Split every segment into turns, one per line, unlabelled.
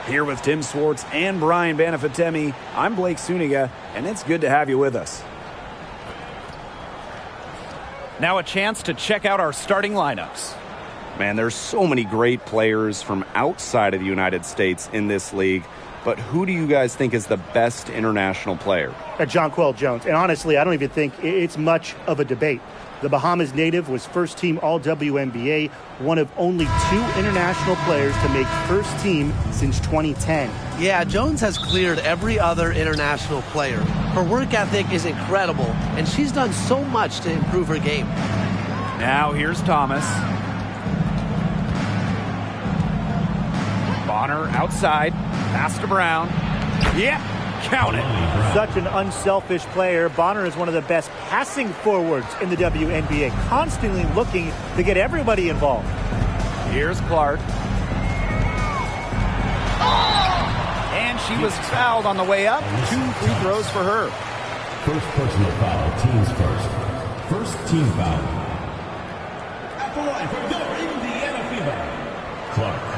Here with Tim Swartz and Brian Banafitemi, I'm Blake Suniga, and it's good to have you with us. Now a chance to check out our starting lineups.
Man, there's so many great players from outside of the United States in this league, but who do you guys think is the best international player?
Jonquel Jones. And honestly, I don't even think it's much of a debate. The Bahamas native was first-team All-WNBA, one of only 2 international players to make first team since 2010.
Yeah, Jones has cleared every other international player. Her work ethic is incredible, and she's done so much to improve her game.
Now here's Thomas. Bonner outside. Pass to Brown. Yeah, count it.
Such an unselfish player. Bonner is one of the best passing forwards in the WNBA, constantly looking to get everybody involved.
Here's Clark. And she was fouled on the way up. 2 free throws for her.
First personal foul, team's first. First team foul. At the line for WNBA female, Clark.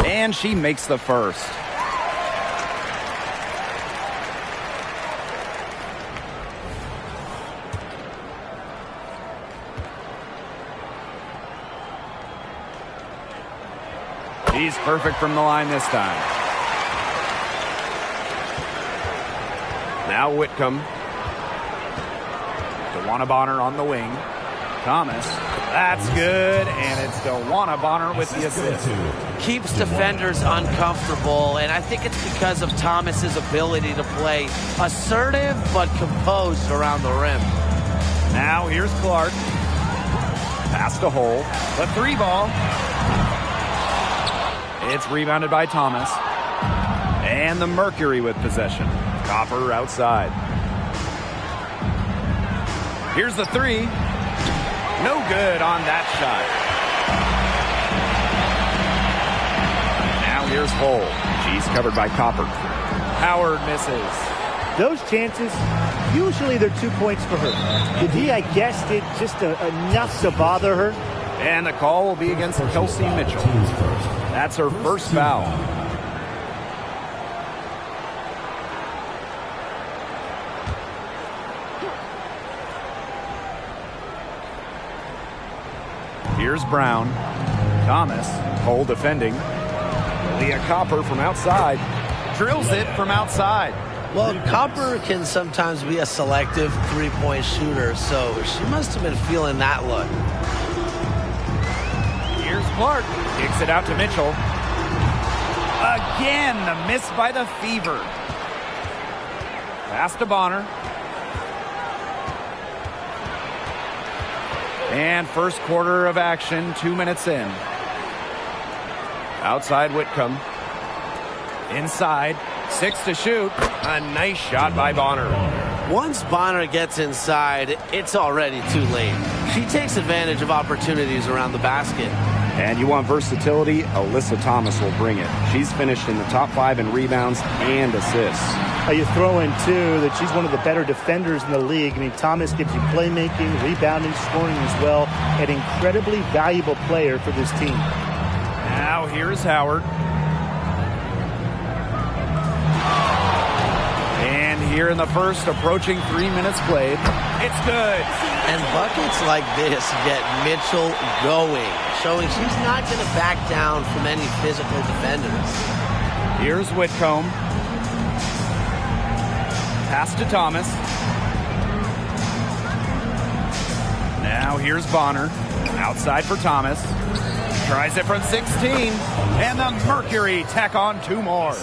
And she makes the first. He's perfect from the line this time. Now Whitcomb. DeWanna Bonner on the wing. Thomas. That's good, and it's DeWanna Bonner with the assist.
Keeps defenders uncomfortable, and I think it's because of Thomas's ability to play assertive but composed around the rim.
Now here's Clark. Pass to Hole. The 3 ball. It's rebounded by Thomas. And the Mercury with possession. Copper outside. Here's the 3. No good on that shot. Now here's Hole. She's covered by Copper. Howard misses.
Those chances, usually they're 2 points for her. The D, I guess, did just enough to bother her.
And the call will be against Kelsey Mitchell. That's her first foul. Here's Brown. Thomas. Hole defending. Leah Copper from outside. Drills it from outside.
Well, Copper can sometimes be a selective three-point shooter, so she must have been feeling that look.
Here's Clark. Kicks it out to Mitchell. Again, the miss by the Fever. Pass to Bonner. And first quarter of action, 2 minutes in. Outside Whitcomb. Inside. 6 to shoot. A nice shot by Bonner.
Once Bonner gets inside, it's already too late. She takes advantage of opportunities around the basket.
And you want versatility? Alyssa Thomas will bring it. She's finished in the top 5 in rebounds and assists.
You throw in, too, that she's one of the better defenders in the league. I mean, Thomas gives you playmaking, rebounding, scoring as well. An incredibly valuable player for this team.
Now here's Howard. And here in the first, approaching 3 minutes played. It's good.
And buckets like this get Mitchell going, showing she's not going to back down from any physical defenders.
Here's Whitcomb. Pass to Thomas. Now here's Bonner. Outside for Thomas. Tries it from 16. And the Mercury tack on 2 more.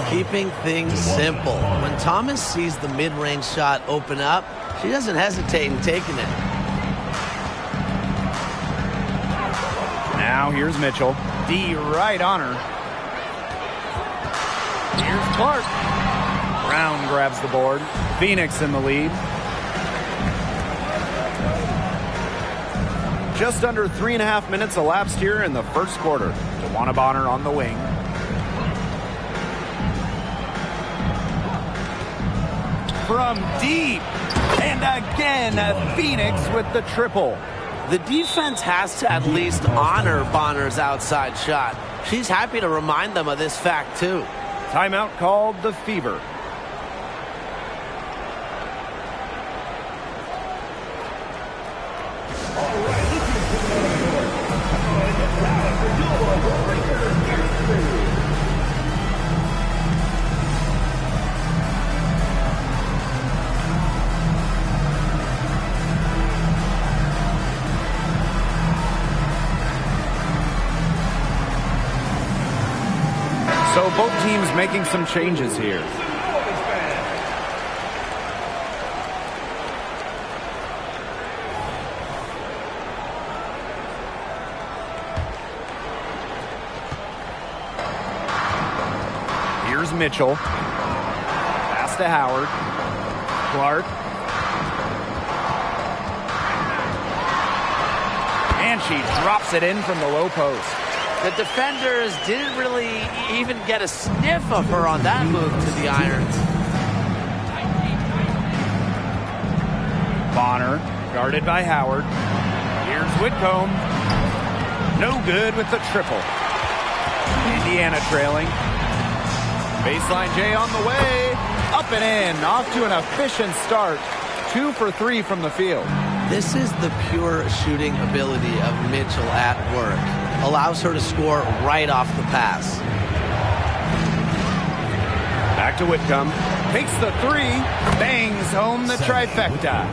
Keeping things simple. When Thomas sees the mid-range shot open up, she doesn't hesitate in taking it.
Now here's Mitchell. D right on her. Here's Clark. Brown grabs the board. Phoenix in the lead. Just under 3.5 minutes elapsed here in the first quarter. DeWanna Bonner on the wing. From deep. And again, Phoenix with the triple.
The defense has to at least honor Bonner's outside shot. She's happy to remind them of this fact, too.
Timeout called the Fever. So both teams making some changes here. Here's Mitchell. Pass to Howard. Clark. And she drops it in from the low post.
The defenders didn't really even get a sniff of her on that move to the iron.
Bonner, guarded by Howard. Here's Whitcomb. No good with the triple. Indiana trailing. Baseline J on the way. Up and in. Off to an efficient start. 2 for 3 from the field.
This is the pure shooting ability of Mitchell at work. Allows her to score right off the pass.
Back to Whitcomb. Takes the 3. Bangs home the trifecta.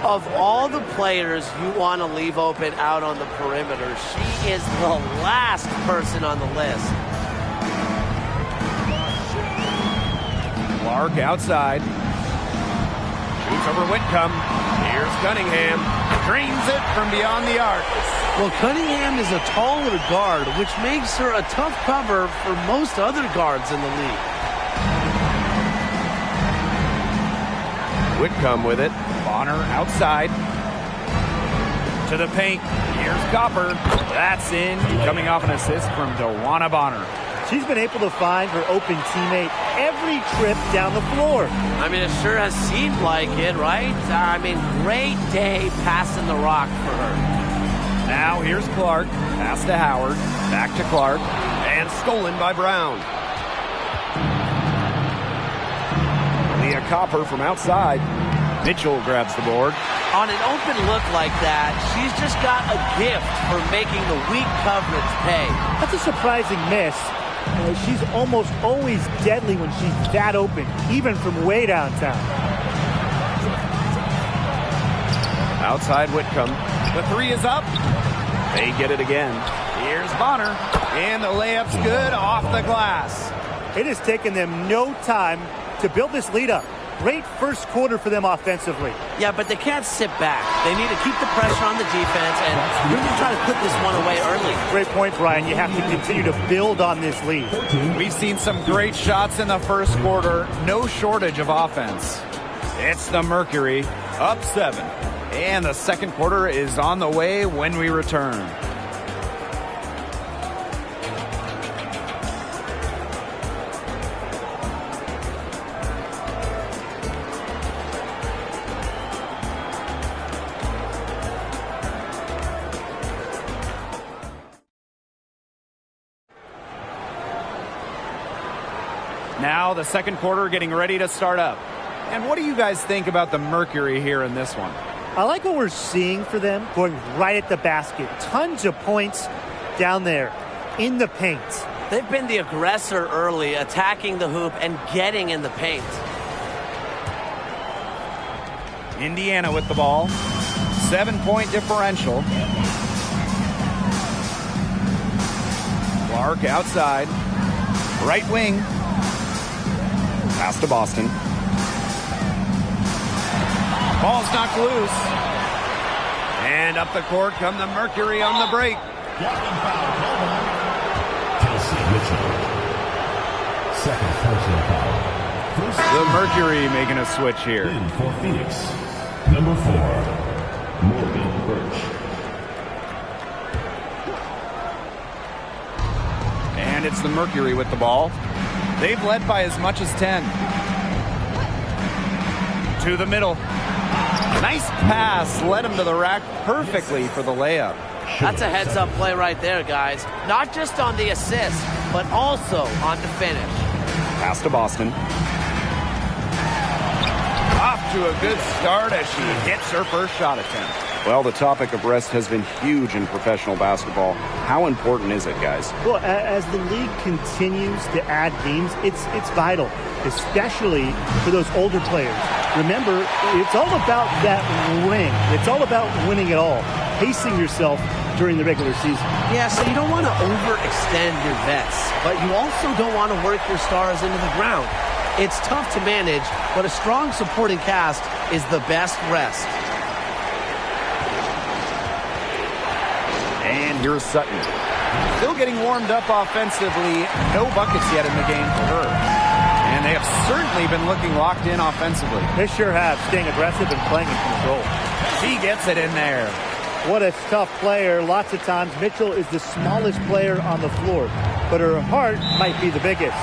Of all the players you want to leave open out on the perimeter, she is the last person on the list.
Clark outside. Shoots over Whitcomb. Here's Cunningham. Drains it from beyond the arc.
Well, Cunningham is a taller guard, which makes her a tough cover for most other guards in the league.
Whitcomb with it. Bonner outside. To the paint. Here's Copper. That's in. Coming off an assist from DeWanna Bonner.
She's been able to find her open teammate every trip down the floor.
I mean, it sure has seemed like it, right? I mean, great day passing the rock for her.
Now here's Clark. Pass to Howard. Back to Clark. And stolen by Brown. Leah Copper from outside. Mitchell grabs the board.
On an open look like that, she's just got a gift for making the weak coverage pay.
That's a surprising miss. She's almost always deadly when she's that open, even from way downtown.
Outside Whitcomb. The 3 is up. They get it again. Here's Bonner. And the layup's good off the glass.
It has taken them no time to build this lead up. Great first quarter for them offensively.
Yeah, but they can't sit back. They need to keep the pressure on the defense and really try to put this one away early.
Great point, Brian. You have to continue to build on this lead.
We've seen some great shots in the first quarter. No shortage of offense. It's the Mercury, up 7. And the second quarter is on the way when we return. Now the second quarter getting ready to start up. And what do you guys think about the Mercury here in this one?
I like what we're seeing for them, going right at the basket. Tons of points down there in the paint.
They've been the aggressor early, attacking the hoop and getting in the paint.
Indiana with the ball. 7-point differential. Clark outside. Right wing. Pass to Boston. Ball's knocked loose. And up the court come the Mercury on the break.
Second personal foul.
The Mercury making a switch here.
In for Phoenix, number 4, Morgan Birch.
And it's the Mercury with the ball. They've led by as much as 10. To the middle. Nice pass. Led him to the rack perfectly for the layup.
That's a heads-up play right there, guys. Not just on the assist, but also on the finish.
Pass to Boston.
Off to a good start as she hits her first shot attempt.
Well, the topic of rest has been huge in professional basketball. How important is it, guys?
Well, as the league continues to add games, it's vital, especially for those older players. Remember, it's all about that ring. It's all about winning it all, pacing yourself during the regular season.
Yeah, so you don't want to overextend your vets, but you also don't want to work your stars into the ground. It's tough to manage, but a strong supporting cast is the best rest.
And here's Sutton.
Still getting warmed up offensively. No buckets yet in the game for her. And they have certainly been looking locked in offensively.
They sure have, staying aggressive and playing in control.
She gets it in there.
What a tough player. Lots of times, Mitchell is the smallest player on the floor, but her heart might be the biggest.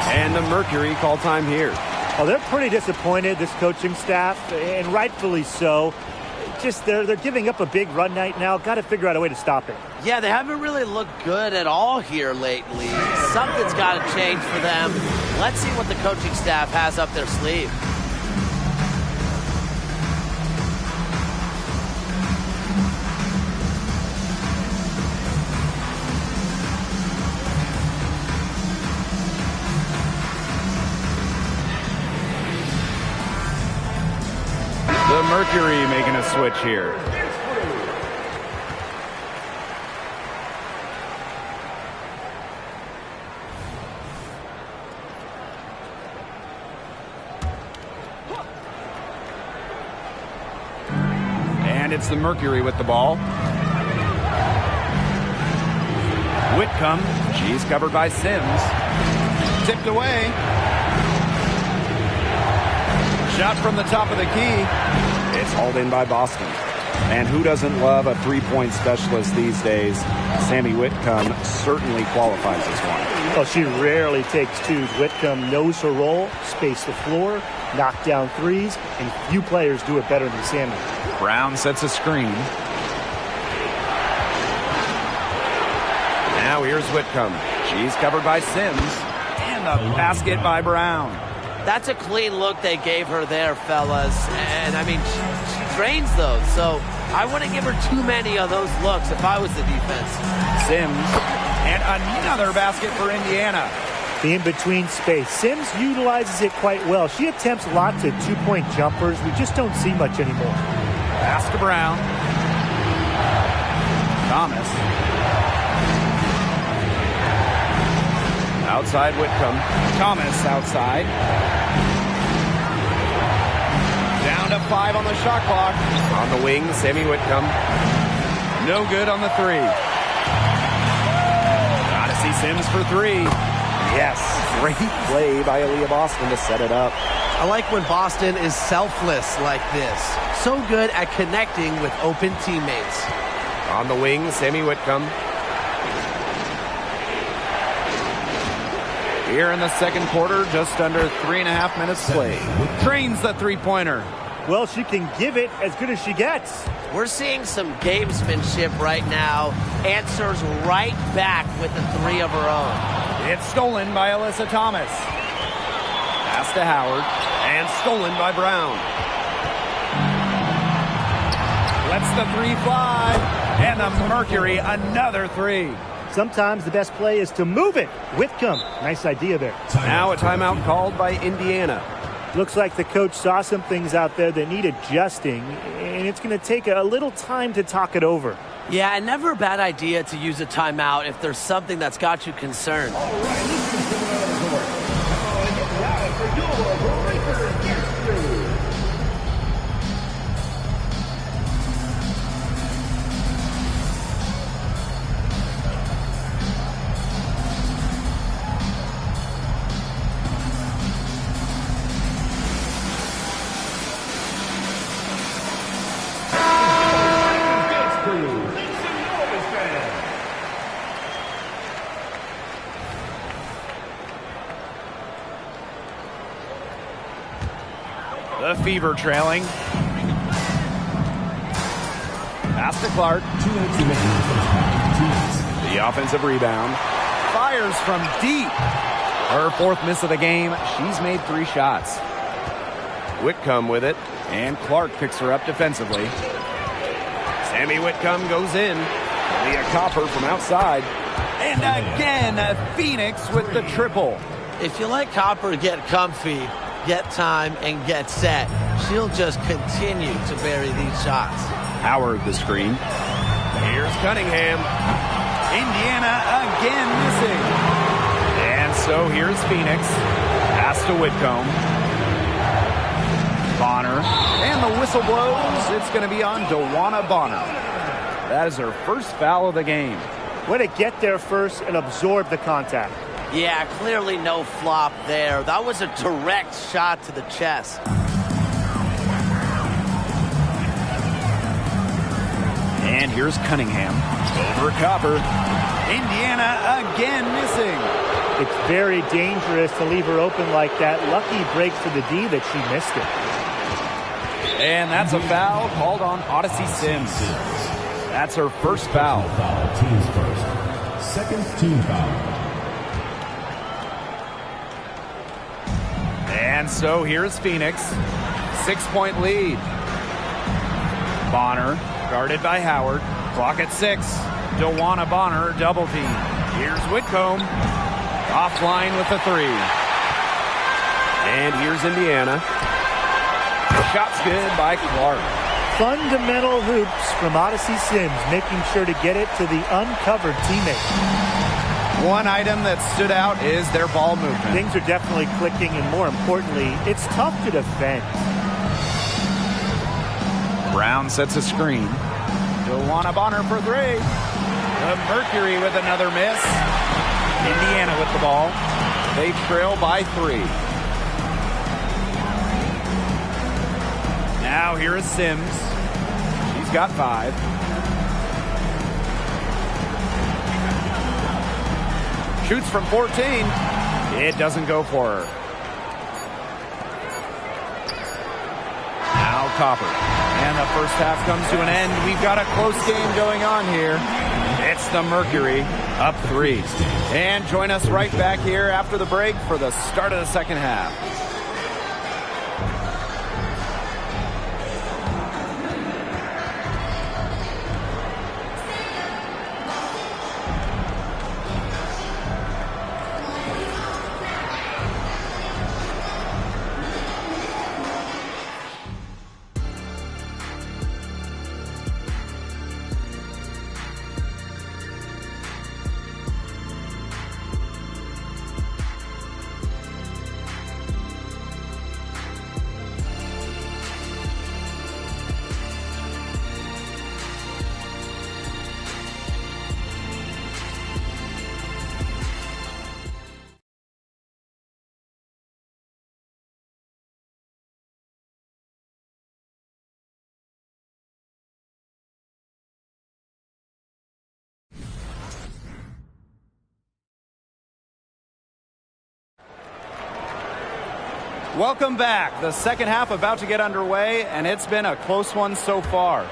And the Mercury call time here.
Oh, they're pretty disappointed, this coaching staff, and rightfully so. Just they're giving up a big run night now. Got to figure out a way to stop it.
Yeah, they haven't really looked good at all here lately. Something's got to change for them. Let's see what the coaching staff has up their sleeve.
The Mercury making a switch here. And it's the Mercury with the ball. Whitcomb, she's covered by Sims. Tipped away. Shot from the top of the key.
It's hauled in by Boston. And who doesn't love a three-point specialist these days? Sammy Whitcomb certainly qualifies as one.
Well, she rarely takes twos. Whitcomb knows her role, space the floor, knock down threes, and few players do it better than Sammy.
Brown sets a screen. Now here's Whitcomb. She's covered by Sims. And the basket by Brown.
That's a clean look they gave her there, fellas. And, I mean, she drains those. So I wouldn't give her too many of those looks if I was the defense.
Sims. And another basket for Indiana.
The in-between space. Sims utilizes it quite well. She attempts lots of two-point jumpers. We just don't see much anymore.
Pass to Brown. Thomas. Outside Whitcomb. Thomas outside. Down to 5 on the shot clock.
On the wing, Sammy Whitcomb.
No good on the three. Gotta see Sims for 3.
Yes, great play by Aaliyah Boston to set it up.
I like when Boston is selfless like this. So good at connecting with open teammates.
On the wing, Sammy Whitcomb.
Here in the second quarter, just under 3.5 minutes played. Drains the three-pointer.
Well, she can give it as good as she gets.
We're seeing some gamesmanship right now. Answers right back with the three of her own.
It's stolen by Alyssa Thomas. Pass to Howard.
And stolen by Brown.
Lets the three fly. And the Mercury, another three.
Sometimes the best play is to move it. Whitcomb, nice idea there.
Now a timeout called by Indiana.
Looks like the coach saw some things out there that need adjusting, and it's going to take a little time to talk it over.
Yeah, and never a bad idea to use a timeout if there's something that's got you concerned.
The Fever trailing. Pass to Clark.
2 minutes remaining in the first half. Teams.
The offensive rebound.
Fires from deep. Her fourth miss of the game. She's made 3 shots.
Whitcomb with it.
And Clark picks her up defensively.
Sammy Whitcomb goes in. Leah Copper from outside.
And again, Phoenix with the triple.
If you let Copper get comfy, get time, and get set, she'll just continue to bury these shots.
Howard the screen.
Here's Cunningham. Indiana again missing. And so here's Phoenix. Pass to Whitcomb. Bonner. And the whistle blows. It's going to be on DeWanna Bonner. That is her first foul of the game.
Way to get there first and absorb the contact.
Yeah, clearly no flop there. That was a direct shot to the chest.
And here's Cunningham. Over Copper. Indiana again missing.
It's very dangerous to leave her open like that. Lucky break for the D that she missed it.
And that's a foul called on Odyssey Sims. That's her first foul.
Teams first. Second team foul.
And so here's Phoenix. 6-point lead. Bonner, guarded by Howard. Clock at 6. DeWanna Bonner, double team. Here's Whitcomb. Offline with the 3.
And here's Indiana.
Shot's good by Clark.
Fundamental hoops from Odyssey Sims, making sure to get it to the uncovered teammate.
One item that stood out is their ball movement.
Things are definitely clicking, and more importantly, it's tough to defend.
Brown sets a screen. DeWanna Bonner for 3. The Mercury with another miss. Indiana with the ball. They trail by 3. Now here is Sims. She's got 5. Shoots from 14. It doesn't go for her. Now Copper. And the first half comes to an end. We've got a close game going on here. It's the Mercury up 3. And join us right back here after the break for the start of the second half. Welcome back. The second half about to get underway, and it's been a close one so far.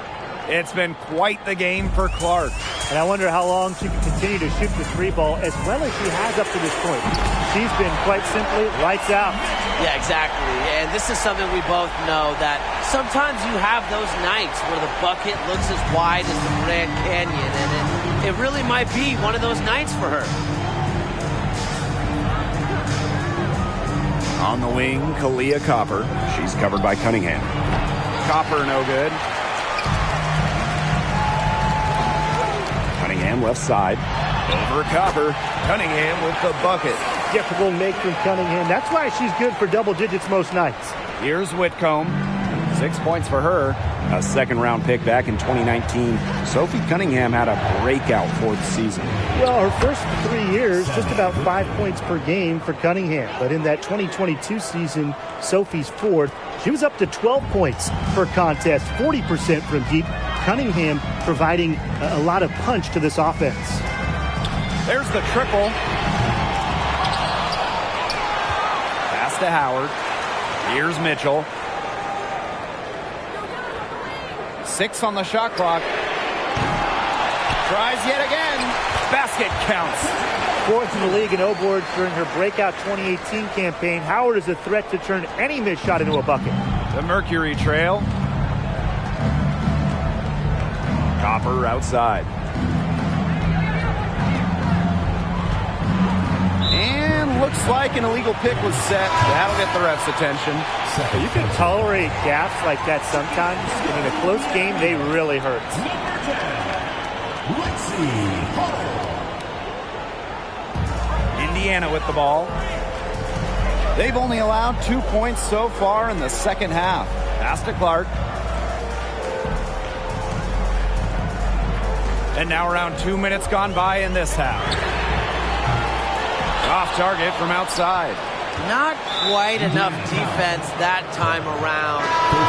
It's been quite the game for Clark.
And I wonder how long she can continue to shoot the 3 ball as well as she has up to this point. She's been quite simply lights out.
Yeah, exactly. And this is something we both know, that sometimes you have those nights where the bucket looks as wide as the Grand Canyon, and it really might be one of those nights for her.
On the wing, Kalia Copper. She's covered by Cunningham.
Copper no good.
Cunningham left side.
Over Copper. Cunningham with the bucket.
Difficult make from Cunningham. That's why she's good for double digits most nights.
Here's Whitcomb. 6 points for her.
A second-round pick back in 2019. Sophie Cunningham had a breakout fourth season.
Well, her first 3 years, just about 5 points per game for Cunningham. But in that 2022 season, Sophie's fourth, she was up to 12 points per contest, 40% from deep. Cunningham providing a lot of punch to this offense.
There's the triple. Pass to Howard. Here's Mitchell. 6 on the shot clock. Tries yet again. Basket counts.
Fourth in the league in O-boards during her breakout 2018 campaign. Howard is a threat to turn any missed shot into a bucket.
The Mercury trail. Copper outside. And looks like an illegal pick was set. That'll get the ref's attention.
You can tolerate gaffes like that sometimes, and in a close game, they really hurt.
Indiana with the ball. They've only allowed 2 points so far in the second half. Pass to Clark. And now around 2 minutes gone by in this half. Off target from outside.
Not quite enough defense that time around.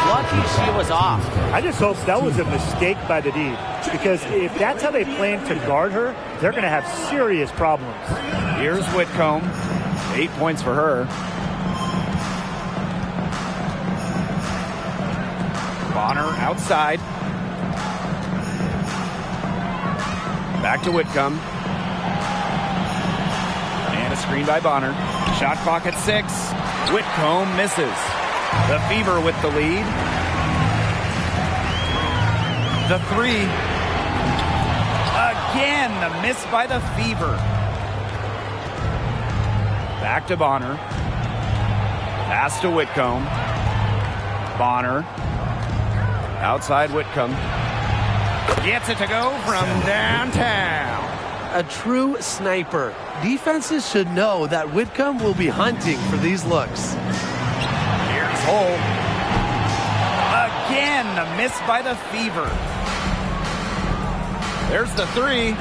Lucky she was off.
I just hope that was a mistake by the D, because if that's how they plan to guard her, they're going to have serious problems.
Here's Whitcomb. 8 points for her. Bonner outside. Back to Whitcomb. And a screen by Bonner. Shot clock at 6. Whitcomb misses. The Fever with the lead. The 3. Again, the miss by the Fever. Back to Bonner. Pass to Whitcomb. Bonner. Outside Whitcomb. Gets it to go from downtown.
A true sniper. Defenses should know that Whitcomb will be hunting for these looks.
Here's Hull. Again, the miss by the Fever. There's the 3.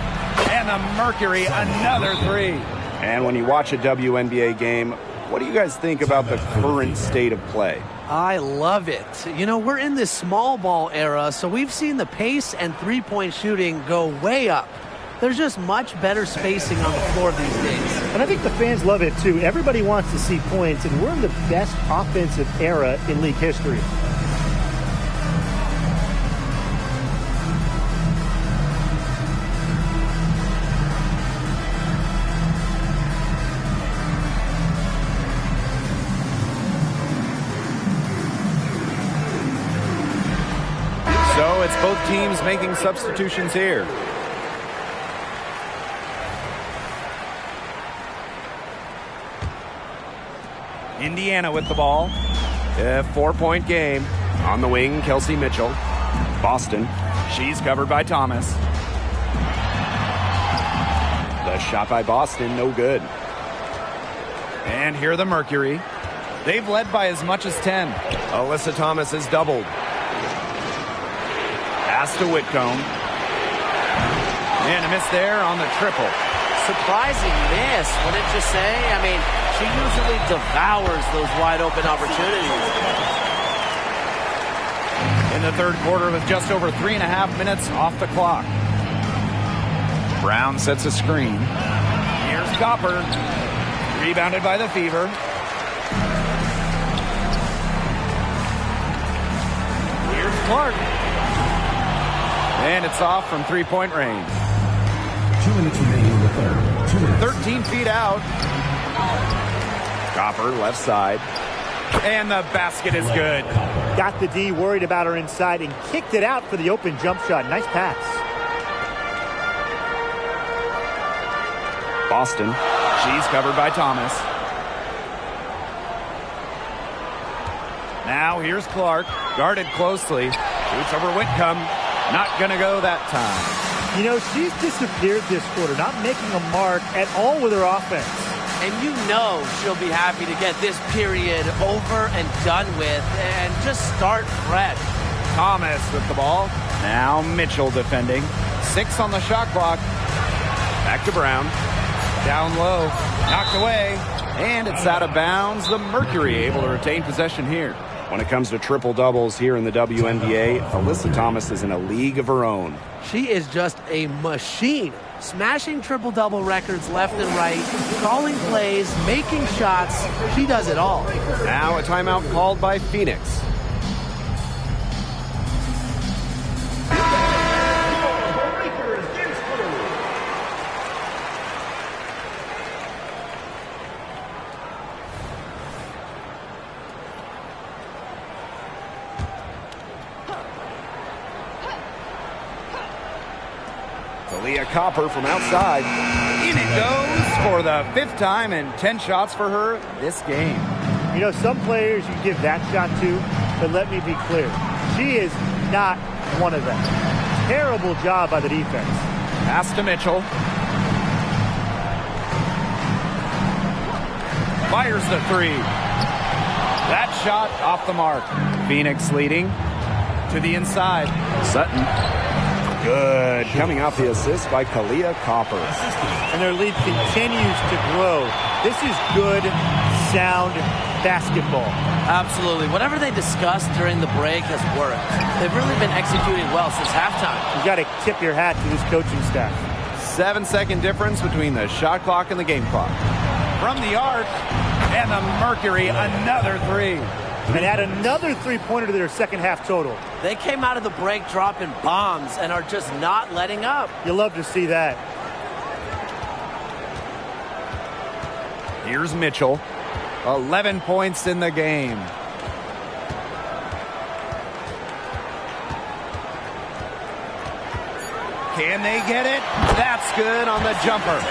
And the Mercury, another 3.
And when you watch a WNBA game, what do you guys think about the current state of play?
I love it. You know, we're in this small ball era, so we've seen the pace and three-point shooting go way up. There's just much better spacing on the floor these days.
And I think the fans love it, too. Everybody wants to see points, and we're in the best offensive era in league history.
So it's both teams making substitutions here. Indiana with the ball. A 4-point game. On the wing, Kelsey Mitchell. Boston. She's covered by Thomas. The shot by Boston, no good. And here the Mercury. They've led by as much as 10. Alyssa Thomas has doubled. Pass to Whitcomb. And a miss there on the triple.
Surprising miss, wouldn't you say? I mean, she usually devours those wide open opportunities.
In the third quarter with just over 3.5 minutes off the clock. Brown sets a screen. Here's Copper. Rebounded by the Fever. Here's Clark. And it's off from three-point range.
2 minutes remaining in the third. 2 minutes.
13 feet out. Copper, left side. And the basket is good.
Got the D worried about her inside and kicked it out for the open jump shot. Nice pass.
Boston. She's covered by Thomas. Now here's Clark. Guarded closely. Shoots over Whitcomb. Not going to go that time.
You know, she's disappeared this quarter, not making a mark at all with her offense.
And you know she'll be happy to get this period over and done with and just start fresh.
Thomas with the ball. Now Mitchell defending. 6 on the shot clock. Back to Brown. Down low. Knocked away. And it's out of bounds. The Mercury able to retain possession here.
When it comes to triple-doubles here in the WNBA, Alyssa Thomas is in a league of her own.
She is just a machine. Smashing triple-double records left and right, calling plays, making shots. She does it all.
Now a timeout called by Phoenix. Kalia Copper from outside.
In it goes for the 5th time and 10 shots for her this game.
You know, some players you give that shot to, but let me be clear. She is not one of them. Terrible job by the defense.
Pass to Mitchell. Fires the 3. That shot off the mark. Phoenix leading to the inside.
Sutton. Good. Coming off the assist by Kalia Copper.
And their lead continues to grow. This is good, sound basketball.
Absolutely. Whatever they discussed during the break has worked. They've really been executing well since halftime.
You got to tip your hat to this coaching staff.
7-second difference between the shot clock and the game clock. From the arc, and the Mercury, another 3.
And add another three-pointer to their second half total.
They came out of the break dropping bombs and are just not letting up.
You love to see that.
Here's Mitchell. 11 points in the game. Can they get it? That's good on the jumper.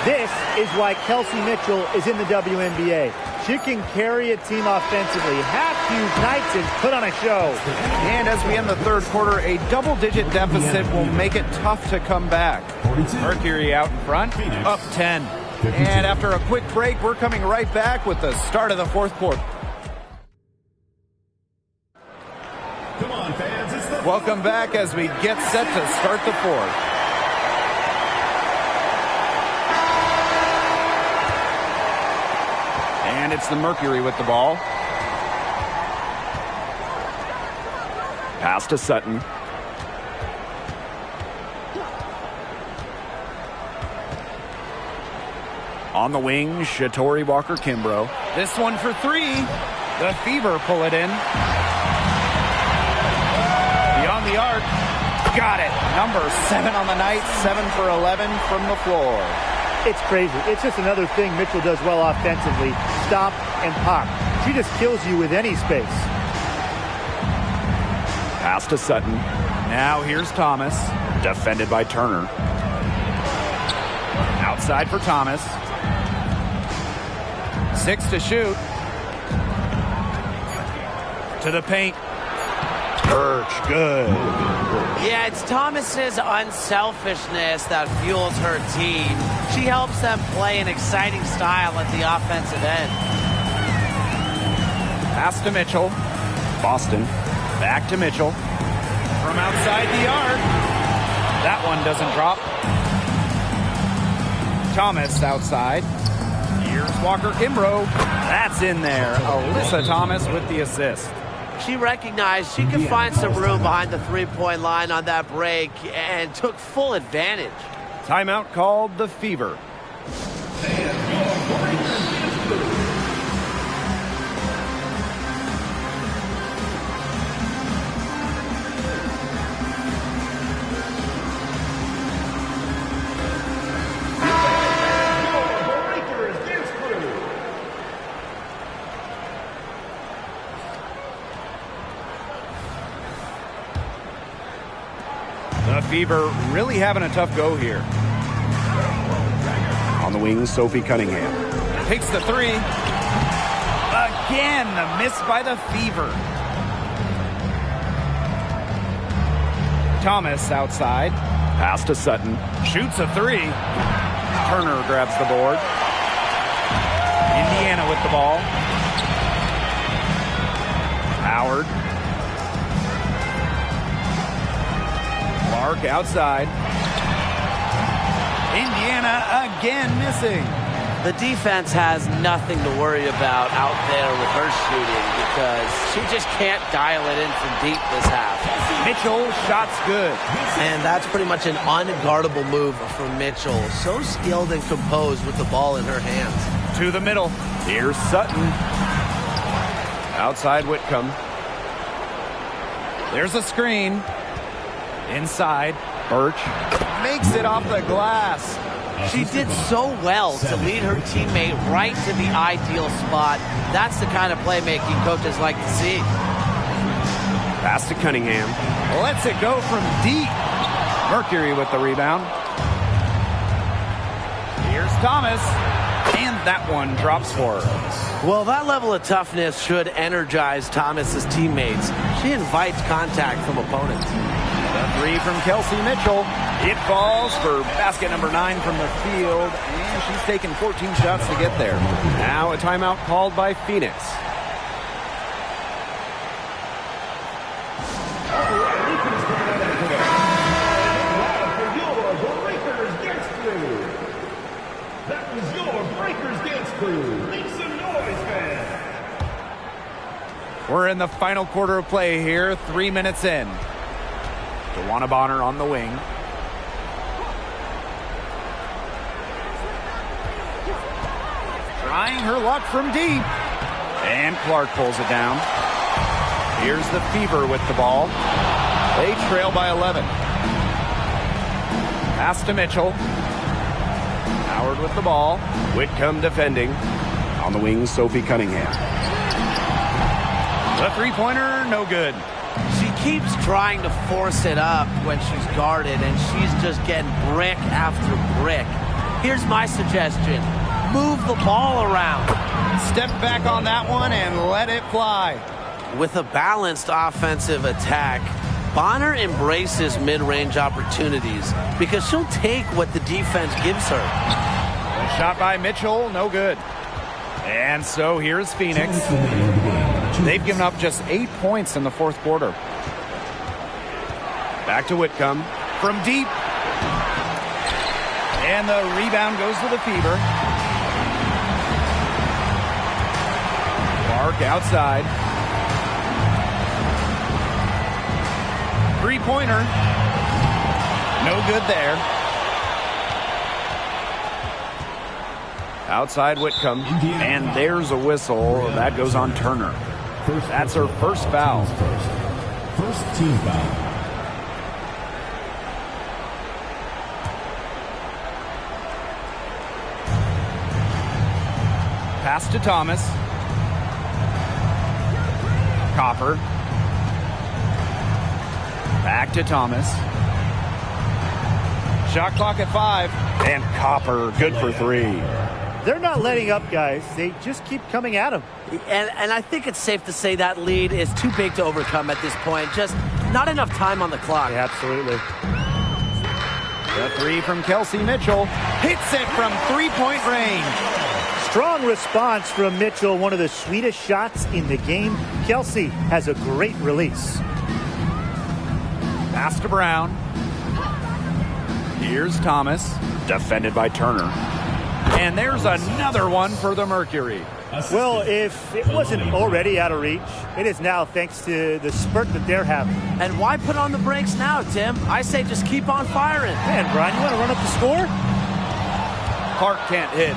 This is why Kelsey Mitchell is in the WNBA. She can carry a team offensively, have huge nights, and put on a show.
And as we end the third quarter, a double-digit deficit will make it tough to come back. Mercury out in front, up 10. And after a quick break, we're coming right back with the start of the fourth quarter.
Come on, fans. It's the
Welcome back as we get set to start the fourth. And it's the Mercury with the ball.
Pass to Sutton.
On the wing, Shatori Walker-Kimbrough. This one for 3. The Fever pull it in. Beyond the arc. Got it. Number 7 on the night. 7 for 11 from the floor.
It's crazy. It's just another thing Mitchell does well offensively. Stop and pop. She just kills you with any space.
Pass to Sutton.
Now here's Thomas.
Defended by Turner.
Outside for Thomas. 6 to shoot. To the paint.
Birch, good.
Yeah, it's Thomas's unselfishness that fuels her team. She helps them play an exciting style at the offensive end.
Pass to Mitchell.
Boston.
Back to Mitchell. From outside the arc. That one doesn't drop. Thomas outside. Here's Walker-Kimbrough. That's in there. Alyssa Thomas with the assist.
She recognized she could find some room behind the three-point line on that break and took full advantage.
Timeout called the Fever. The Fever really having a tough go here.
On the wing, Sophie Cunningham.
Takes the 3. Again, the miss by the Fever. Thomas outside.
Pass to Sutton.
Shoots a 3. Turner grabs the board. Indiana with the ball. Howard. Clark outside. Indiana again missing.
The defense has nothing to worry about out there with her shooting because she just can't dial it in from deep this half.
Mitchell, shots good.
And that's pretty much an unguardable move for Mitchell. So skilled and composed with the ball in her hands.
To the middle.
Here's Sutton.
Outside Whitcomb. There's a screen. Inside.
Birch.
Makes it off the glass.
She did so well to lead her teammate right to the ideal spot. That's the kind of playmaking coaches like to see.
Pass to Cunningham.
Lets it go from deep. Mercury with the rebound. Thomas. And that one drops for her.
Well, that level of toughness should energize Thomas's teammates. She invites contact from opponents.
The three from Kelsey Mitchell. It falls for basket number 9 from the field, and she's taken 14 shots to get there. Now a timeout called by Phoenix.
That was your Breakers Dance Crew. Make some noise, man.
We're in the final quarter of play here, 3 minutes in. DeWanna Bonner on the wing. Trying her luck from deep. And Clark pulls it down. Here's the Fever with the ball. They trail by 11. Pass to Mitchell. Howard with the ball.
Whitcomb defending. On the wing, Sophie Cunningham.
The three-pointer, no good.
She keeps trying to force it up when she's guarded, and she's just getting brick after brick. Here's my suggestion. Move the ball around.
Step back on that one and let it fly.
With a balanced offensive attack, Bonner embraces mid-range opportunities because she'll take what the defense gives her.
A shot by Mitchell, no good. And so here's Phoenix. They've given up just 8 points in the fourth quarter. Back to Whitcomb from deep. And the rebound goes to the Fever. Clark outside. Three-pointer. No good there. Outside Whitcomb. And there's a whistle. That goes on Turner. That's her first foul.
First team foul.
Pass to Thomas. Copper. Back to Thomas. Shot clock at 5.
And Copper, good for 3.
They're not letting up, guys. They just keep coming at them.
And I think it's safe to say that lead is too big to overcome at this point. Just not enough time on the clock.
Yeah, absolutely.
The three from Kelsey Mitchell. Hits it from three-point range.
Strong response from Mitchell, one of the sweetest shots in the game. Kelsey has a great release.
Pass to Brown. Here's Thomas. Defended by Turner. And there's another one for the Mercury.
Well, if it wasn't already out of reach, it is now thanks to the spurt that they're having.
And why put on the brakes now, Tim? I say just keep on firing.
Man, Brian, you want to run up the score?
Clark can't hit.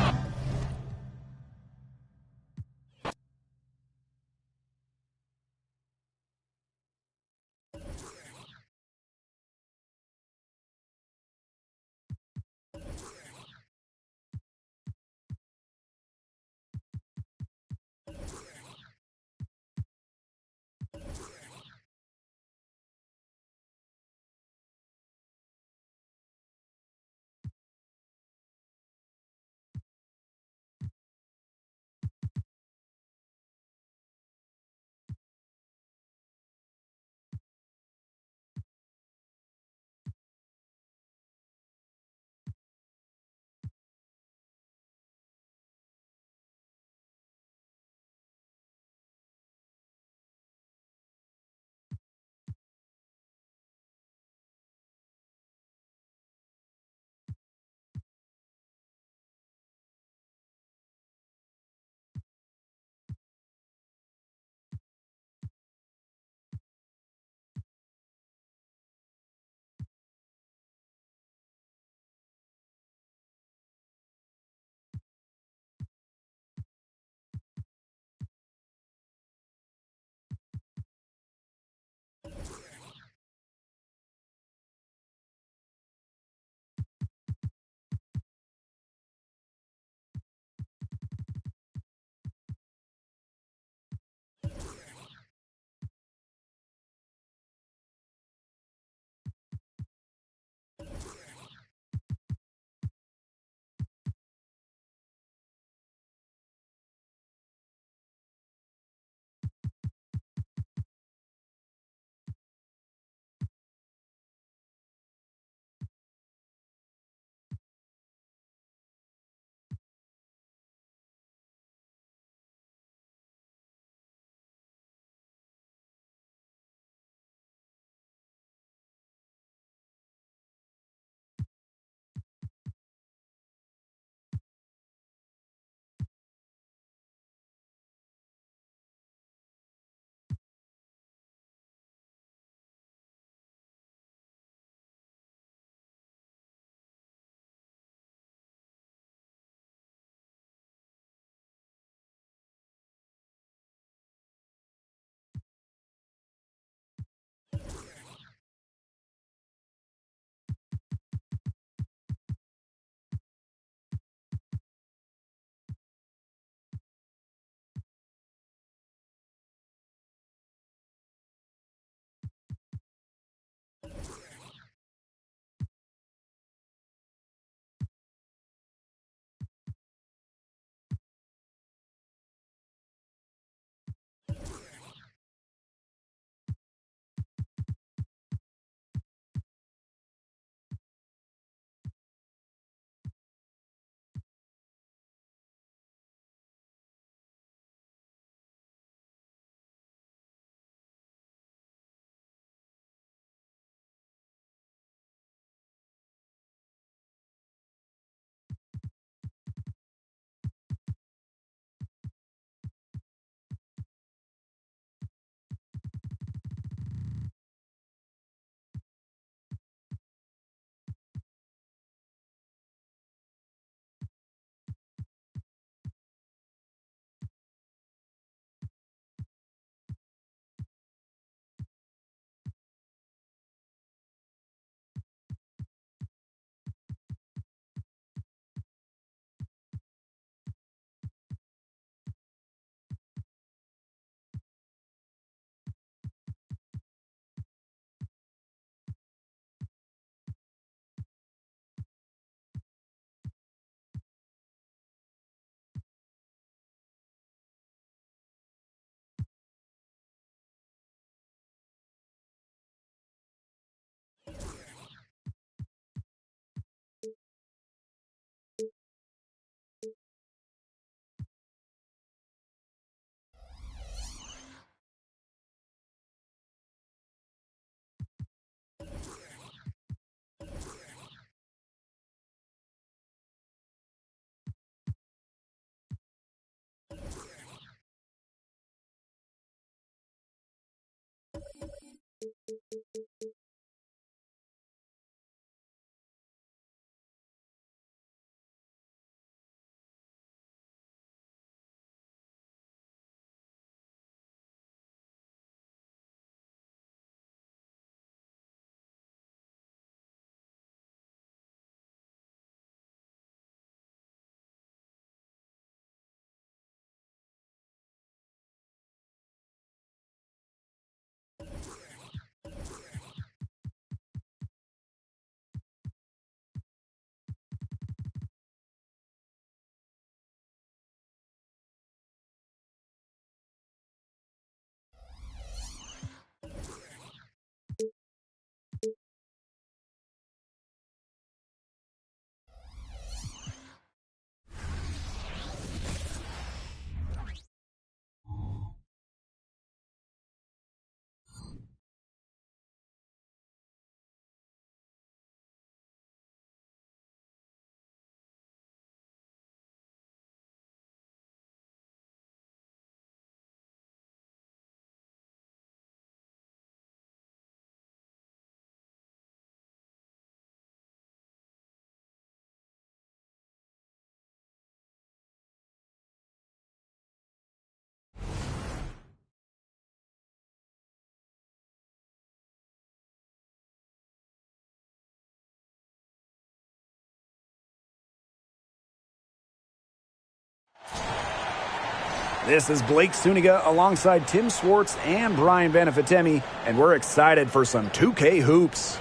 This is Blake Suniga alongside Tim Swartz and Brian Benefitemi, and we're excited for some 2K hoops.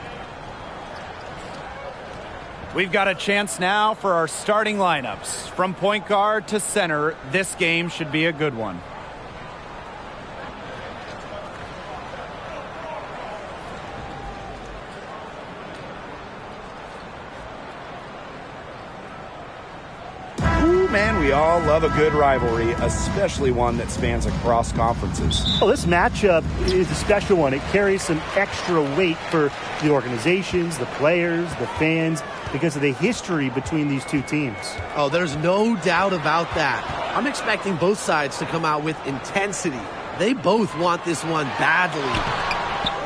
We've got a chance now for our starting lineups. From point guard to center, this game should be a good one.
Man, we all love a good rivalry, especially one that spans across conferences.
Well, this matchup is a special one. It carries some extra weight for the organizations, the players, the fans, because of the history between these two teams.
Oh, there's no doubt about that. I'm expecting both sides to come out with intensity. They both want this one badly.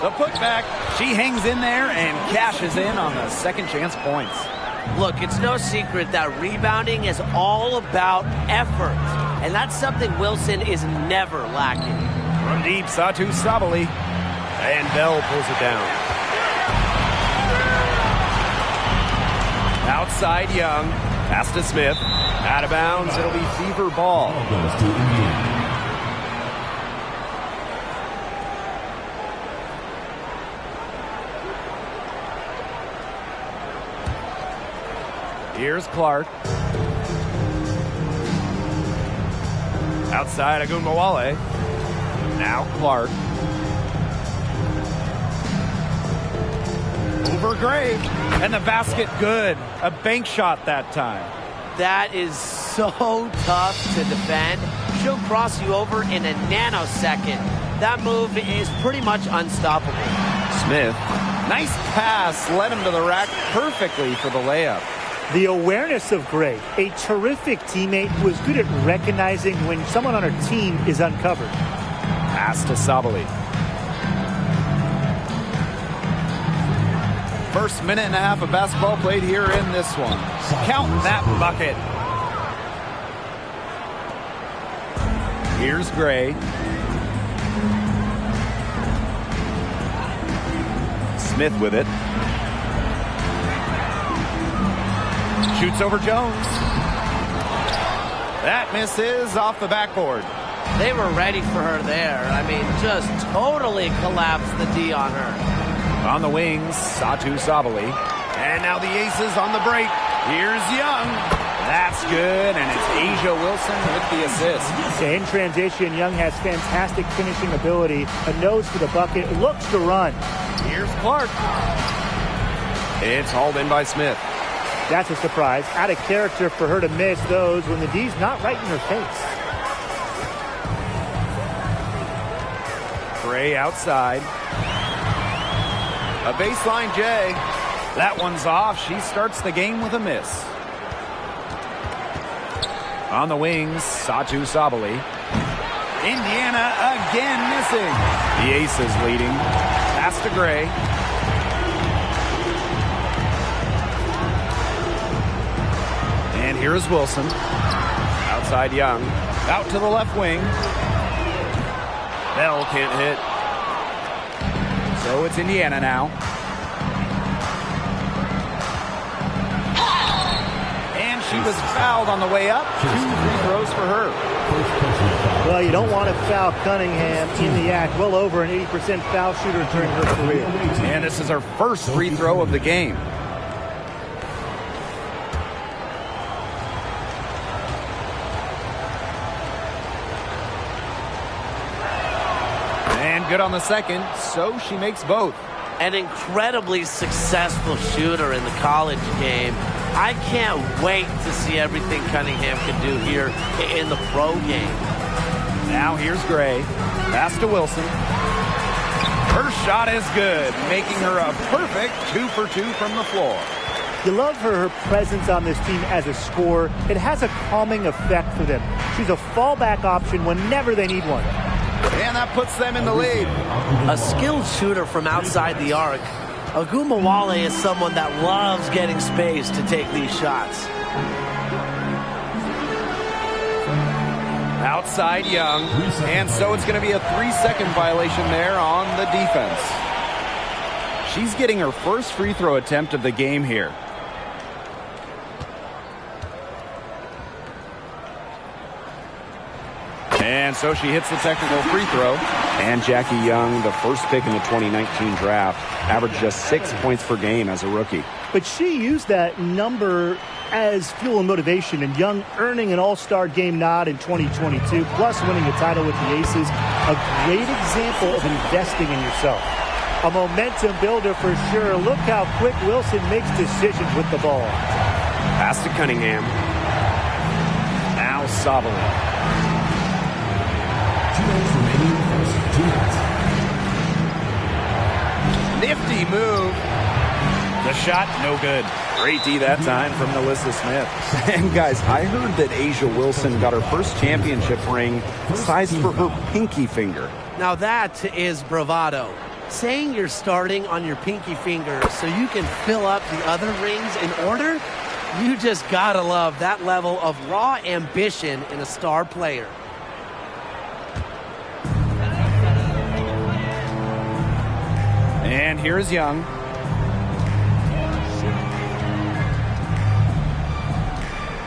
The putback, she hangs in there and cashes in on the second chance points.
Look, it's no secret that rebounding is all about effort, and that's something Wilson is never lacking.
From deep, Satu Sabali, and Bell pulls it down. Outside Young, pass to Smith, out of bounds, it'll be Fever ball.
Goes to Indiana.
Here's Clark. Outside Agunmawale. Now Clark. Over Gray. And the basket good. A bank shot that time.
That is so tough to defend. She'll cross you over in a nanosecond. That move is pretty much unstoppable.
Smith. Nice pass. Led him to the rack perfectly for the layup.
The awareness of Gray, a terrific teammate who is good at recognizing when someone on her team is uncovered.
Pass to Sabali. First minute and a half of basketball played here in this one. Count that bucket. Here's Gray.
Smith with it.
Shoots over Jones. That misses off the backboard.
They were ready for her there. I mean, just totally collapsed the D on her.
On the wings, Satu Sabali. And now the Aces on the break. Here's Young. That's good, and it's Asia Wilson with the assist.
In transition, Young has fantastic finishing ability. A nose for the bucket, looks to run.
Here's Clark.
It's hauled in by Smith.
That's a surprise. Out of character for her to miss those when the D's not right in her face.
Gray outside. A baseline J. That one's off. She starts the game with a miss. On the wings, Satu Sabali. Indiana again missing.
The Aces leading.
Pass to Gray. And here's Wilson. Outside Young. Out to the left wing. Bell can't hit. So it's Indiana now. And she was fouled on the way up. 2 free throws for her.
Well, you don't want to foul Cunningham in the act. Well over an 80% foul shooter during her career.
And this is her first free throw of the game. And good on the second, so she makes both.
An incredibly successful shooter in the college game. I can't wait to see everything Cunningham can do here in the pro game.
Now here's Gray. Pass to Wilson. Her shot is good, making her a perfect 2 for 2 from the floor.
You love her presence on this team as a scorer. It has a calming effect for them. She's a fallback option whenever they need one.
And that puts them in the lead.
A skilled shooter from outside the arc. Ogumawale is someone that loves getting space to take these shots.
Outside Young. And so it's going to be a 3-second violation there on the defense. She's getting her first free throw attempt of the game here. And so she hits the technical free throw.
And Jackie Young, the first pick in the 2019 draft, averaged just 6 points per game as a rookie.
But she used that number as fuel and motivation, and Young earning an all-star game nod in 2022, plus winning a title with the Aces. A great example of investing in yourself. A momentum builder for sure. Look how quick Wilson makes decisions with the ball.
Pass to Cunningham. Now Savola.
2 minutes remaining in the first. 2 minutes.
Nifty move. The shot, no good. Great D that time from Melissa Smith.
And guys, I heard that Asia Wilson got her first championship ring sized for her pinky finger.
Now that is bravado. Saying you're starting on your pinky finger so you can fill up the other rings in order, you just gotta love that level of raw ambition in a star player.
And here's Young.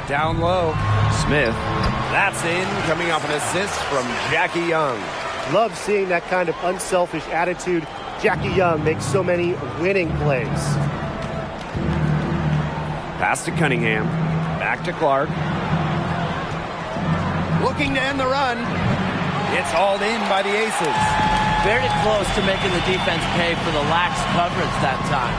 Down low. Smith. That's in, coming off an assist from Jackie Young.
Love seeing that kind of unselfish attitude. Jackie Young makes so many winning plays.
Pass to Cunningham. Back to Clark. Looking to end the run. It's hauled in by the Aces.
Very close to making the defense pay for the lax coverage that time.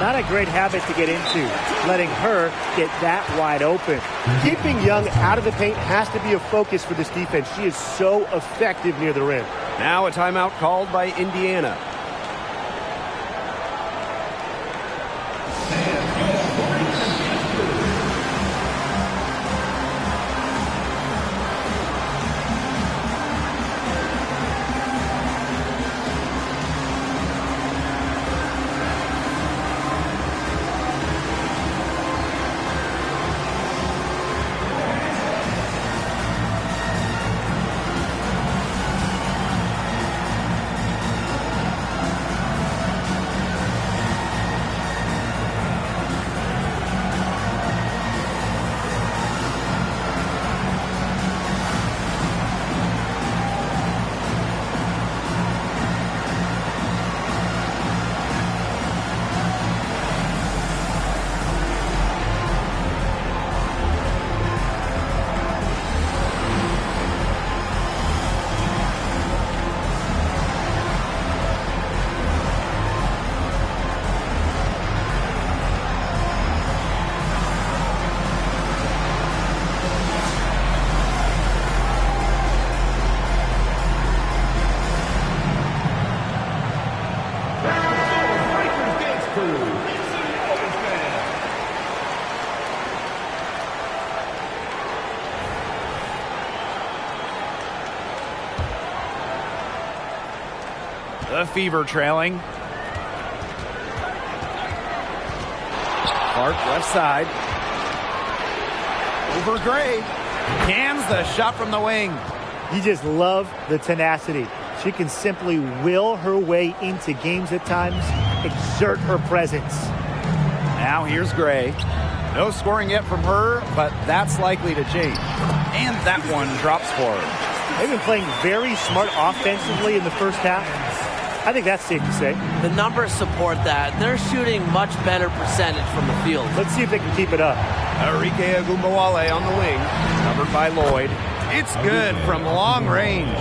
Not a great habit to get into, letting her get that wide open. Keeping Young out of the paint has to be a focus for this defense. She is so effective near the rim.
Now a timeout called by Indiana. The Fever trailing. Clark left side. Over Gray. Cans the shot from the wing.
You just love the tenacity. She can simply will her way into games at times, exert her presence.
Now here's Gray. No scoring yet from her, but that's likely to change. And that one drops for her.
They've been playing very smart offensively in the first half. I think that's safe to say.
The numbers support that. They're shooting much better percentage from the field.
Let's see if they can keep it up.
Enrique Agumbawale on the wing, covered by Lloyd. It's good from long range.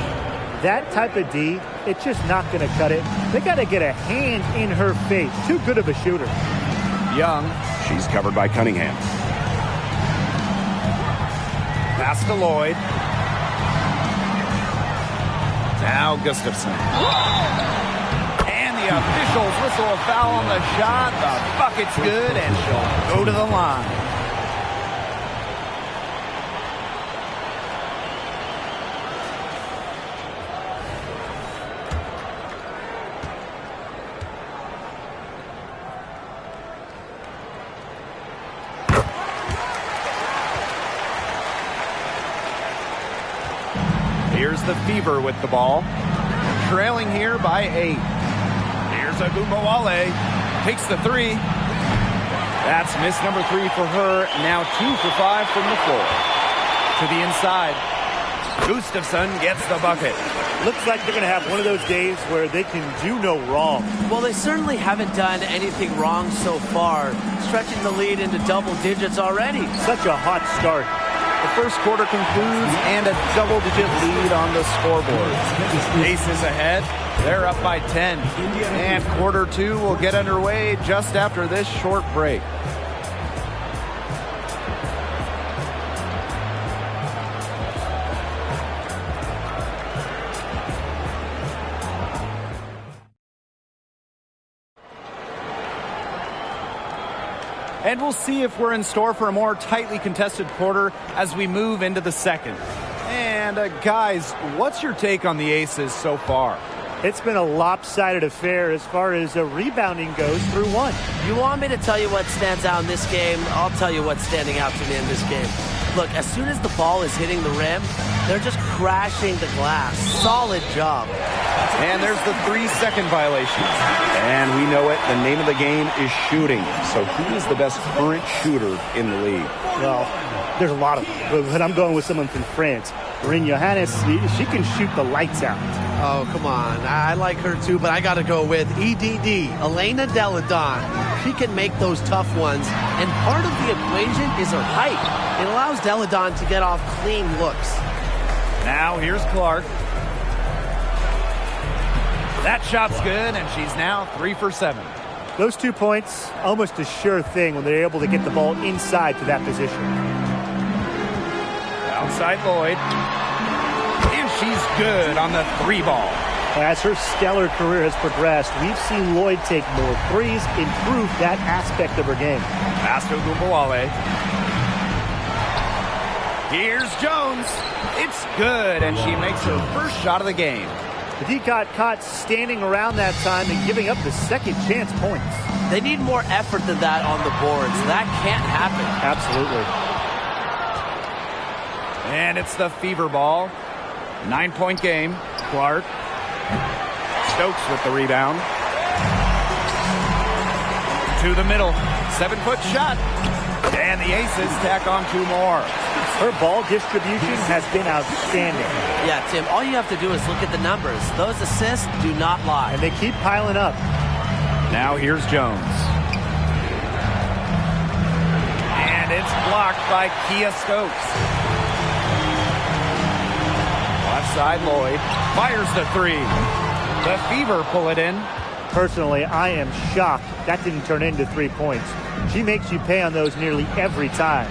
That type of D, it's just not going to cut it. They got to get a hand in her face. Too good of a shooter.
Young.
She's covered by Cunningham.
Pass to Lloyd. Now Gustafson. And the officials whistle a foul on the shot. The bucket's good, and she'll go to the line. Here's the Fever with the ball. Trailing here by 8. Here's Agumbawale. Takes the 3. That's miss number 3 for her. Now 2 for 5 from the floor. To the inside. Gustafson gets the bucket.
Looks like they're going to have one of those days where they can do no wrong.
Well, they certainly haven't done anything wrong so far, stretching the lead into double digits already.
Such a hot start.
The first quarter concludes and a double-digit lead on the scoreboard. Aces ahead. They're up by 10. And quarter 2 will get underway just after this short break. And we'll see if we're in store for a more tightly contested quarter as we move into the second. And guys, what's your take on the Aces so far?
It's been a lopsided affair as far as rebounding goes through one.
You want me to tell you what stands out in this game? I'll tell you what's standing out to me in this game. Look, as soon as the ball is hitting the rim, they're just crashing the glass. Solid job.
And there's the 3-second violation. And we know it. The name of the game is shooting. So who is the best current shooter in the league?
Well, there's a lot of them. But I'm going with someone from France. Marine Johannes, she can shoot the lights out.
Oh, come on. I like her too, but I got to go with EDD, Elena Deladon. She can make those tough ones, and part of the equation is her height. It allows Deladon to get off clean looks.
Now here's Clark. That shot's good, and she's now 3 for 7.
Those 2 points, almost a sure thing when they're able to get the ball inside to that position.
Outside Lloyd. And she's good on the 3 ball.
As her stellar career has progressed, we've seen Lloyd take more threes, improve that aspect of her game.
Pass to Agumbawale. Here's Jones. It's good, and she makes her first shot of the game.
The D got caught standing around that time and giving up the second chance points.
They need more effort than that on the boards. That can't happen.
Absolutely.
And it's the Fever ball. 9-point game. Clark. Stokes with the rebound. To the middle. 7-foot shot. And the Aces tack on 2 more.
Her ball distribution has been outstanding.
Yeah, Tim, all you have to do is look at the numbers. Those assists do not lie.
And they keep piling up.
Now here's Jones. And it's blocked by Kia Stokes. Left side, Lloyd. Fires the 3. The Fever pull it in.
Personally, I am shocked that didn't turn into 3 points. She makes you pay on those nearly every time.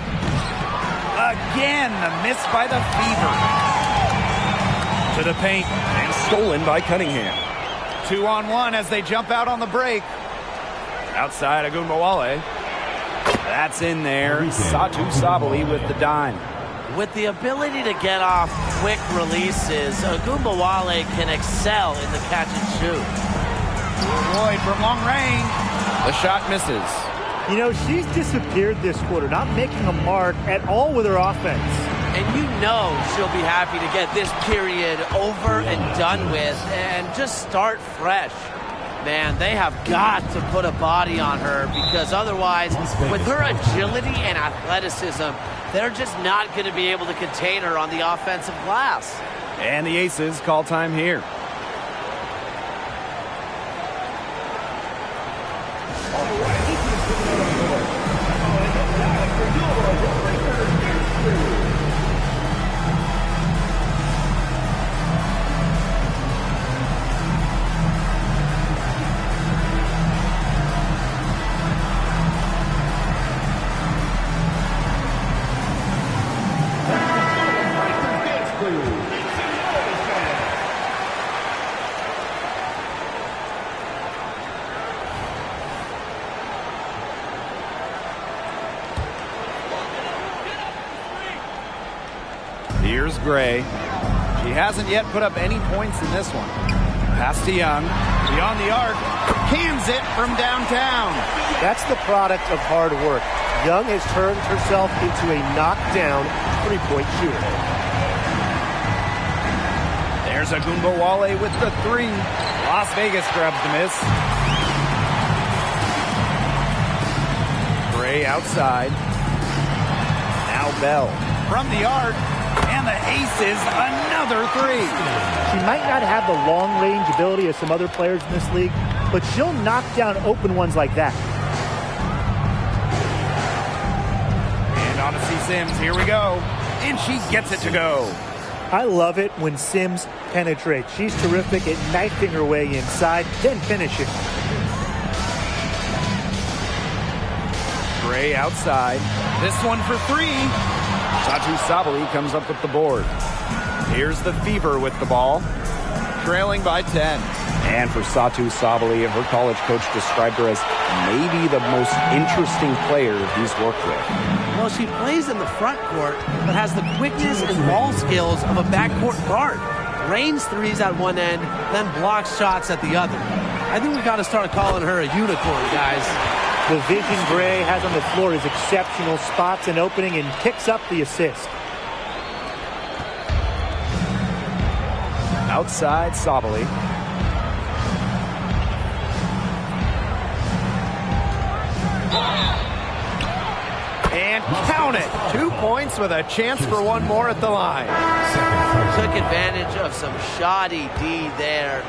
Again, the miss by the Fever. To the paint.
And stolen by Cunningham.
2-on-1 as they jump out on the break. Outside Agumbawale. That's in there. Satu Sabali with the dime.
With the ability to get off quick releases, Agumbawale can excel in the catch and shoot.
Lloyd from long range. The shot misses.
You know, she's disappeared this quarter, not making a mark at all with her offense.
And you know she'll be happy to get this period over and done with and just start fresh. Man, they have got to put a body on her because otherwise, with her agility and athleticism, they're just not going to be able to contain her on the offensive glass.
And the Aces call time here. Here's Gray. She hasn't yet put up any points in this one. Pass to Young. Beyond the arc. Cans it from downtown.
That's the product of hard work. Young has turned herself into a knockdown three-point shooter.
There's Agumbawale with the three. Las Vegas grabs the miss. Gray outside. Now Bell from the arc. And the Aces, another three.
She might not have the long-range ability of some other players in this league, but she'll knock down open ones like that.
And Odyssey Sims, here we go. And she gets it to go.
I love it when Sims penetrates. She's terrific at knifing her way inside, then finishing.
Gray outside. This one for three. Satu Sabali comes up with the board. Here's the Fever with the ball. Trailing by 10.
And for Satu Sabali, her college coach described her as maybe the most interesting player he's worked with.
Well, she plays in the front court, but has the quickness and ball skills of a backcourt guard. Rains threes at one end, then blocks shots at the other. I think we've got to start calling her a unicorn, guys.
The vision Gray has on the floor is exceptional. Spots an opening and picks up the assist.
Outside Sabali. And count it. 2 points with a chance for one more at the line.
Took advantage of some shoddy D there.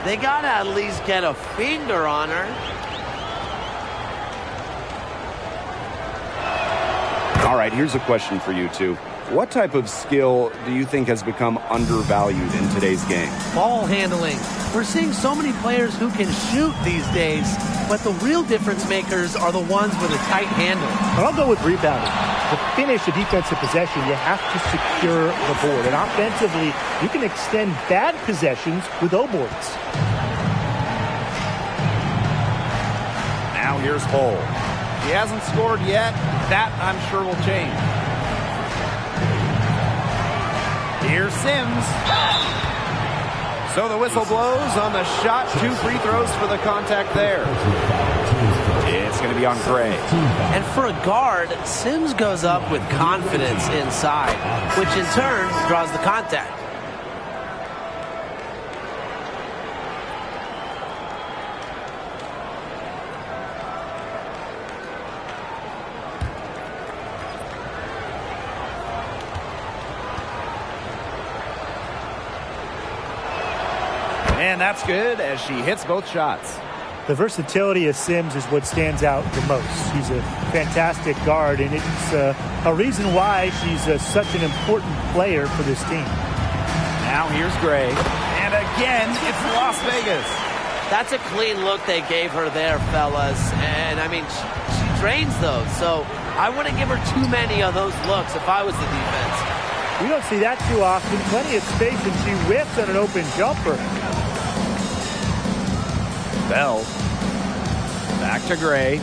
They got to at least get a finger on her.
All right, here's a question for you two. What type of skill do you think has become undervalued in today's game?
Ball handling. We're seeing so many players who can shoot these days, but the real difference makers are the ones with a tight handle.
But I'll go with rebounding. To finish a defensive possession, you have to secure the board. And offensively, you can extend bad possessions with O-boards.
Now here's Hull. He hasn't scored yet. That, I'm sure, will change. Here's Sims. So the whistle blows on the shot. 2 free throws for the contact there. It's going to be on Gray.
And for a guard, Sims goes up with confidence inside, which in turn draws the contact.
And that's good as she hits both shots.
The versatility of Sims is what stands out the most. She's a fantastic guard, and it's a reason why she's such an important player for this team.
Now here's Gray. And again, it's Las Vegas.
That's a clean look they gave her there, fellas. And, I mean, she drains those. So I wouldn't give her too many of those looks if I was the defense.
We don't see that too often. Plenty of space, and she whiffs on an open jumper.
Bell. Back to Gray.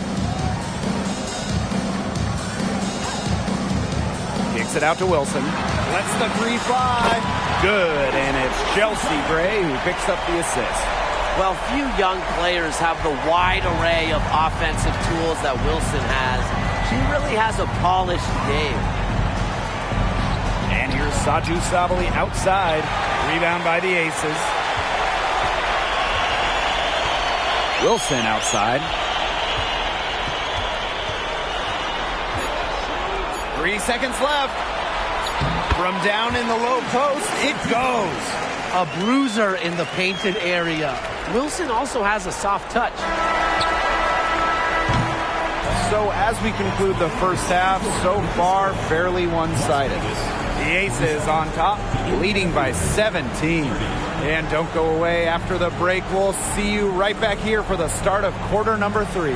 Kicks it out to Wilson. Lets the 3 fly. Good, and it's Chelsea Gray who picks up the assist.
Well, few young players have the wide array of offensive tools that Wilson has. She really has a polished game.
And here's Saju Sabali outside. Rebound by the Aces. Wilson outside. 3 seconds left. From down in the low post, it goes.
A bruiser in the painted area. Wilson also has a soft touch.
So as we conclude the first half, so far fairly one-sided. The Aces on top, leading by 17. And don't go away after the break. We'll see you right back here for the start of quarter number 3.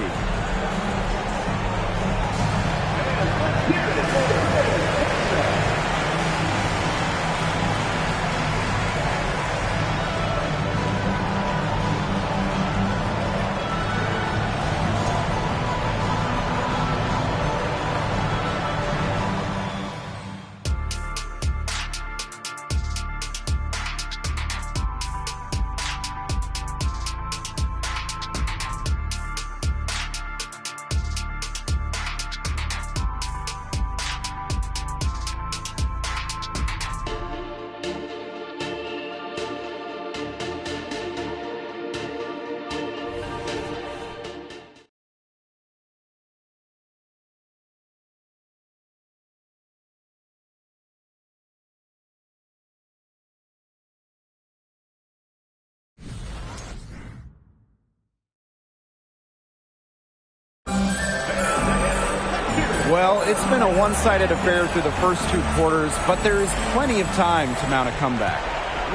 Well, it's been a one-sided affair through the first 2 quarters, but there is plenty of time to mount a comeback.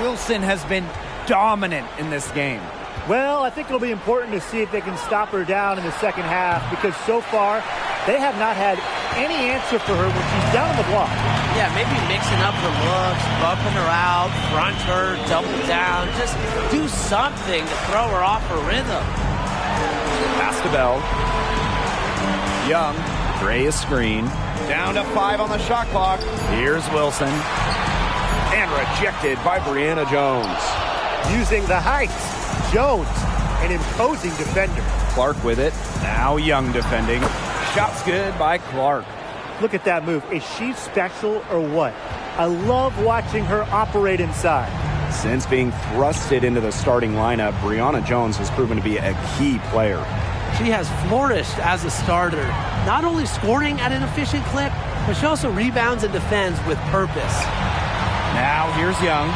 Wilson has been dominant in this game.
Well, I think it'll be important to see if they can stop her down in the second half, because so far they have not had any answer for her when she's down on the block.
Yeah, maybe mixing up her looks, bumping her out, front her, double down. Just do something to throw her off her rhythm.
Pass to Bell. Young. Gray is screen. Down to 5 on the shot clock. Here's Wilson. And rejected by Brianna Jones.
Using the height. Jones, an imposing defender.
Clark with it. Now Young defending. Shot's good by Clark.
Look at that move. Is she special or what? I love watching her operate inside.
Since being thrusted into the starting lineup, Brianna Jones has proven to be a key player.
She has flourished as a starter, not only scoring at an efficient clip, but she also rebounds and defends with purpose.
Now here's Young.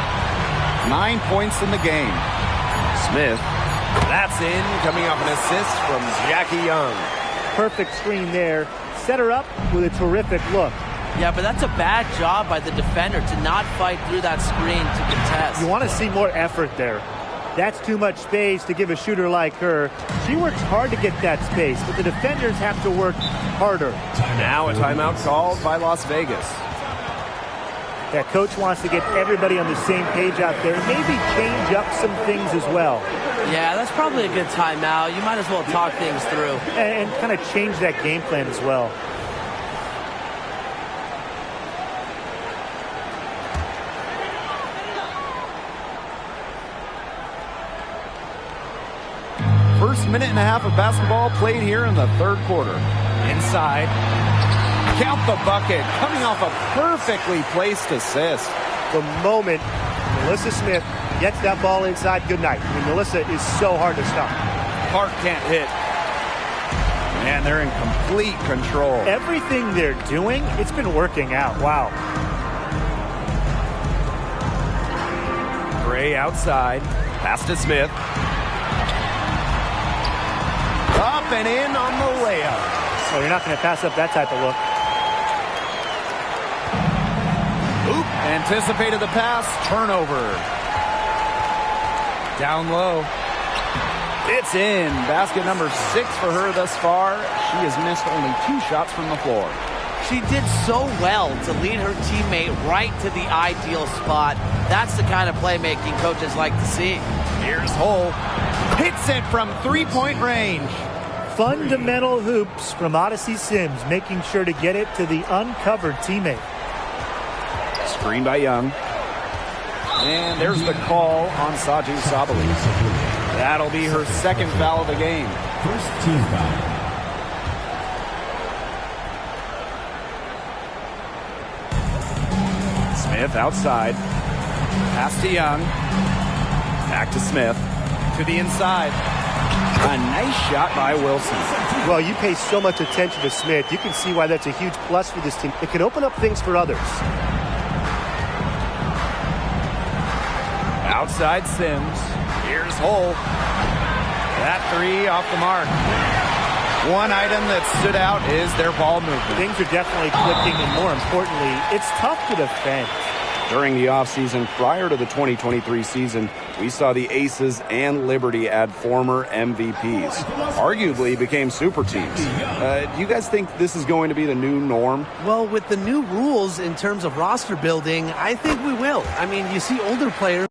9 points in the game. Smith. That's in, coming off an assist from Jackie Young.
Perfect screen there. Set her up with a terrific look.
Yeah, but that's a bad job by the defender to not fight through that screen to contest.
You want to see more effort there. That's too much space to give a shooter like her. She works hard to get that space, but the defenders have to work harder.
Now a timeout called by Las Vegas.
That coach wants to get everybody on the same page out there. Maybe change up some things as well.
Yeah, that's probably a good timeout. You might as well talk things through.
And kind of change that game plan as well.
First minute and a half of basketball played here in the third quarter. Inside. Count the bucket. Coming off a perfectly placed assist.
The moment Melissa Smith gets that ball inside, good night. I mean, Melissa is so hard to stop.
Park can't hit. Man, they're in complete control.
Everything they're doing, it's been working out. Wow.
Gray outside. Pass to Smith. Up and in on the layup.
So you're not going to pass up that type of look.
Oop, anticipated the pass. Turnover. Down low. It's in. Basket number 6 for her thus far. She has missed only 2 shots from the floor.
She did so well to lead her teammate right to the ideal spot. That's the kind of playmaking coaches like to see.
Here's Hull. Hits it from 3-point range.
Fundamental hoops from Odyssey Sims, making sure to get it to the uncovered teammate.
Screen by Young.
And there's the call on Saju Sabali. That'll be her second foul of the game.
First team foul.
Smith outside. Pass to Young. Back to Smith. To the inside. A nice shot by Wilson.
Well, you pay so much attention to Smith. You can see why that's a huge plus for this team. It can open up things for others.
Outside Sims. Here's Hull. That three off the mark. One item that stood out is their ball movement.
Things are definitely clicking, and more importantly, it's tough to defend.
During the offseason prior to the 2023 season, we saw the Aces and Liberty add former MVPs. Arguably became super teams. Do you guys think this is going to be the new norm?
Well, with the new rules in terms of roster building, I think we will. I mean, you see older players